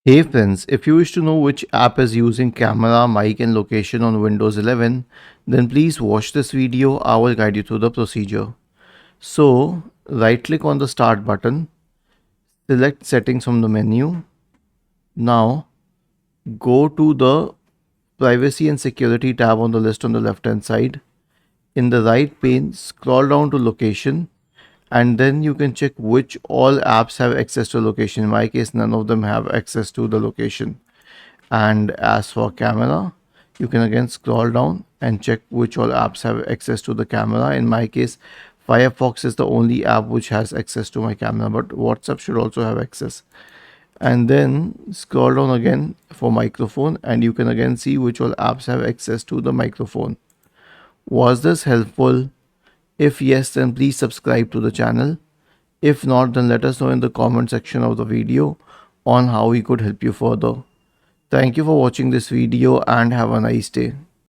Hey friends, if you wish to know which app is using camera, mic and location on Windows 11, then please watch this video. I will guide you through the procedure. So, right click on the start button, select settings from the menu. Now, go to the privacy and security tab on the list on the left hand side. In the right pane, scroll down to location and then you can check which all apps have access to location. In my case, none of them have access to the location. And as for camera, you can again scroll down and check which all apps have access to the camera. In my case, Firefox is the only app which has access to my camera, but WhatsApp should also have access. And then scroll down again for microphone and you can again see which all apps have access to the microphone. Was this helpful? If yes, then please subscribe to the channel. If not, then let us know in the comment section of the video on how we could help you further. Thank you for watching this video and have a nice day.